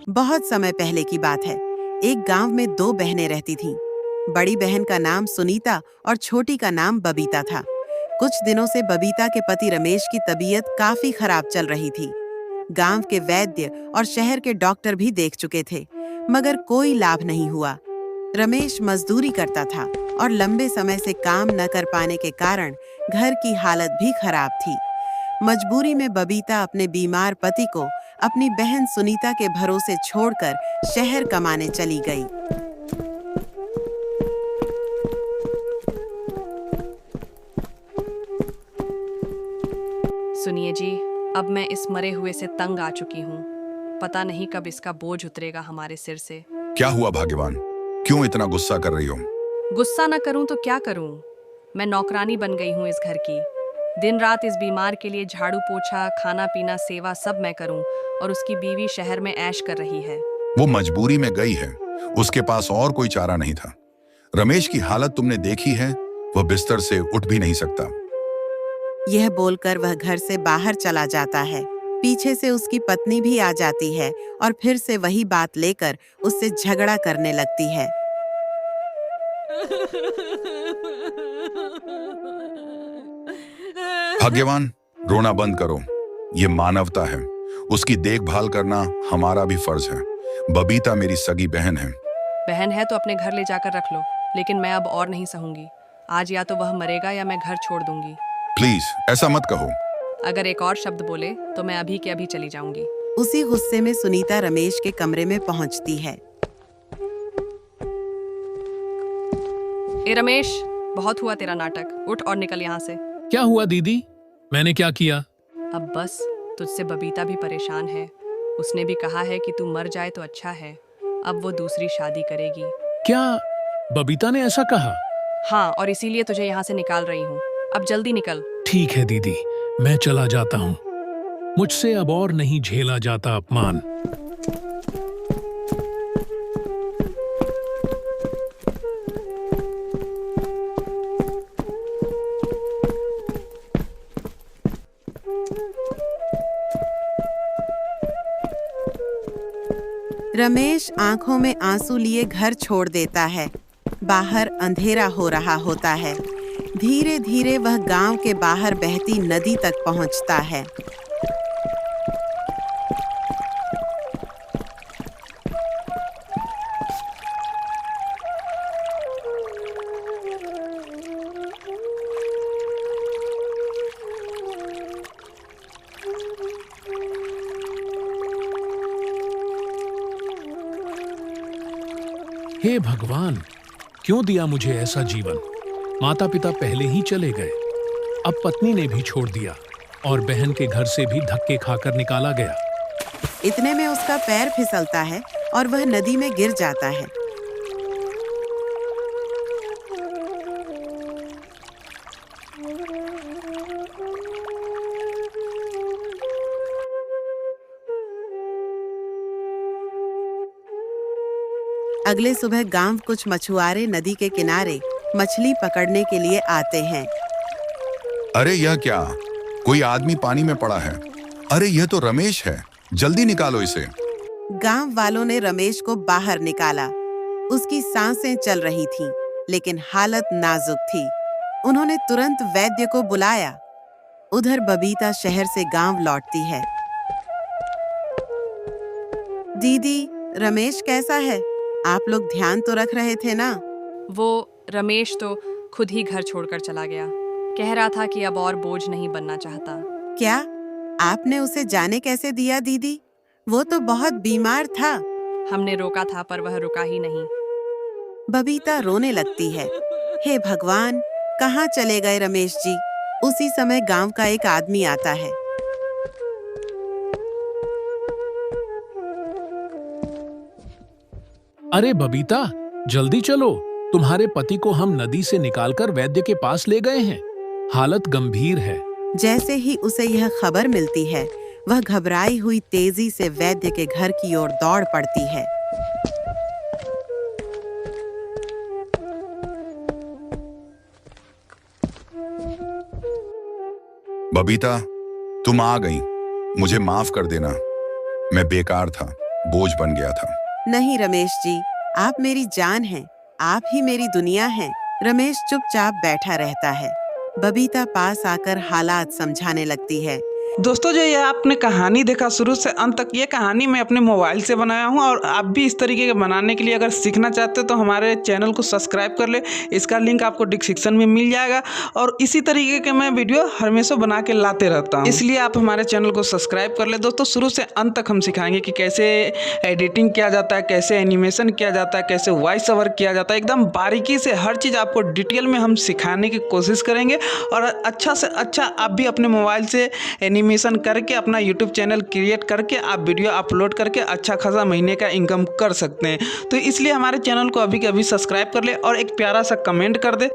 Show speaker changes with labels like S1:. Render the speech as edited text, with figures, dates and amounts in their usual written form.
S1: बहुत समय पहले की बात है। एक गांव में दो बहनें रहती थीं। बड़ी बहन का नाम सुनीता और छोटी का नाम बबीता था। कुछ दिनों से बबीता के पति रमेश की तबीयत काफी खराब चल रही थी। गांव के वैद्य और शहर के डॉक्टर भी देख चुके थे, मगर कोई लाभ नहीं हुआ। रमेश मजदूरी करता था और लंबे समय से काम न कर पाने के कारण घर की हालत भी खराब थी। मजबूरी में बबीता अपने बीमार पति को अपनी बहन सुनीता के भरोसे छोड़कर शहर कमाने चली गई।
S2: सुनिए जी, अब मैं इस मरे हुए से तंग आ चुकी हूँ। पता नहीं कब इसका बोझ उतरेगा हमारे सिर से।
S3: क्या हुआ भाग्यवान? क्यों इतना गुस्सा कर रही हो?
S2: गुस्सा न करूँ तो क्या करूँ? मैं नौकरानी बन गई हूँ इस घर की। दिन रात इस बीमार के लिए झाड़ू पोछा, खाना पीना, सेवा सब मैं करूँ, और उसकी बीवी शहर में ऐश कर रही है।
S3: वो मजबूरी में गई है, उसके पास और कोई चारा नहीं था। रमेश की हालत तुमने देखी है, वह बिस्तर से उठ भी नहीं सकता।
S1: यह बोलकर वह घर से बाहर चला जाता है। पीछे से उसकी पत्नी भी आ जाती है और फिर से वही बात लेकर उससे झगड़ा करने लगती है।
S3: भाग्यवान, रोना बंद करो। ये मानवता है, उसकी देखभाल करना हमारा भी फर्ज है। बबीता मेरी सगी बहन है।
S2: बहन है तो अपने घर ले जाकर रख लो, लेकिन मैं अब और नहीं सहूंगी। आज या तो वह मरेगा या मैं घर छोड़ दूंगी।
S3: प्लीज ऐसा मत कहो।
S2: अगर एक और शब्द बोले तो मैं अभी के अभी चली जाऊंगी।
S1: उसी गुस्से में सुनीता रमेश के कमरे में पहुंचती है।
S2: ए रमेश, बहुत हुआ तेरा नाटक, उठ और निकल यहाँ से।
S4: क्या हुआ दीदी? मैंने क्या किया?
S2: अब बस, तुझसे बबीता भी परेशान है। उसने भी कहा है कि तू मर जाए तो अच्छा है। अब वो दूसरी शादी करेगी।
S4: क्या बबीता ने ऐसा कहा?
S2: हाँ, और इसीलिए तुझे यहाँ से निकाल रही हूँ। अब जल्दी निकल।
S4: ठीक है दीदी, मैं चला जाता हूँ। मुझसे अब और नहीं झेला जाता अपमान।
S1: रमेश आंखों में आंसू लिए घर छोड़ देता है। बाहर अंधेरा हो रहा होता है। धीरे धीरे वह गांव के बाहर बहती नदी तक पहुंचता है।
S4: हे भगवान, क्यों दिया मुझे ऐसा जीवन? माता पिता पहले ही चले गए, अब पत्नी ने भी छोड़ दिया और बहन के घर से भी धक्के खाकर निकाला गया।
S1: इतने में उसका पैर फिसलता है और वह नदी में गिर जाता है। अगले सुबह गांव कुछ मछुआरे नदी के किनारे मछली पकड़ने के लिए आते हैं।
S3: अरे यह क्या? कोई आदमी पानी में पड़ा है। अरे यह तो रमेश है, जल्दी निकालो इसे।
S1: गांव वालों ने रमेश को बाहर निकाला। उसकी सांसें चल रही थीं, लेकिन हालत नाजुक थी। उन्होंने तुरंत वैद्य को बुलाया। उधर बबीता शहर से गांव लौटती है। दीदी, रमेश कैसा है? आप लोग ध्यान तो रख रहे थे ना?
S2: वो रमेश तो खुद ही घर छोड़कर चला गया। कह रहा था कि अब और बोझ नहीं बनना चाहता।
S1: क्या आपने उसे जाने कैसे दिया दीदी? वो तो बहुत बीमार था।
S2: हमने रोका था पर वह रुका ही नहीं।
S1: बबीता रोने लगती है। हे भगवान, कहाँ चले गए रमेश जी? उसी समय गांव का एक आदमी आता है।
S4: अरे बबीता, जल्दी चलो, तुम्हारे पति को हम नदी से निकालकर वैद्य के पास ले गए हैं। हालत गंभीर है।
S1: जैसे ही उसे यह खबर मिलती है, वह घबराई हुई तेजी से वैद्य के घर की ओर दौड़ पड़ती है।
S3: बबीता, तुम आ गई। मुझे माफ कर देना, मैं बेकार था। बोझ बन गया था।
S1: नहीं रमेश जी, आप मेरी जान हैं, आप ही मेरी दुनिया हैं। रमेश चुपचाप बैठा रहता है। बबीता पास आकर हालात समझाने लगती है।
S5: दोस्तों, जो ये आपने कहानी देखा शुरू से अंत तक, ये कहानी मैं अपने मोबाइल से बनाया हूँ और आप भी इस तरीके के बनाने के लिए अगर सीखना चाहते हो तो हमारे चैनल को सब्सक्राइब कर ले। इसका लिंक आपको डिस्क्रिप्शन में मिल जाएगा और इसी तरीके के मैं वीडियो हमेशा बना के लाते रहता हूँ, इसलिए आप हमारे चैनल को सब्सक्राइब कर ले। दोस्तों, शुरू से अंत तक हम सिखाएंगे कि कैसे एडिटिंग किया जाता है, कैसे एनिमेशन किया जाता है, कैसे वॉइस ओवर किया जाता है। एकदम बारीकी से हर चीज़ आपको डिटेल में हम सिखाने की कोशिश करेंगे और अच्छा से अच्छा आप भी अपने मोबाइल से एनिमेशन करके अपना यूट्यूब चैनल क्रिएट करके आप वीडियो अपलोड करके अच्छा खासा महीने का इनकम कर सकते हैं। तो इसलिए हमारे चैनल को अभी के अभी सब्सक्राइब कर ले और एक प्यारा सा कमेंट कर दे।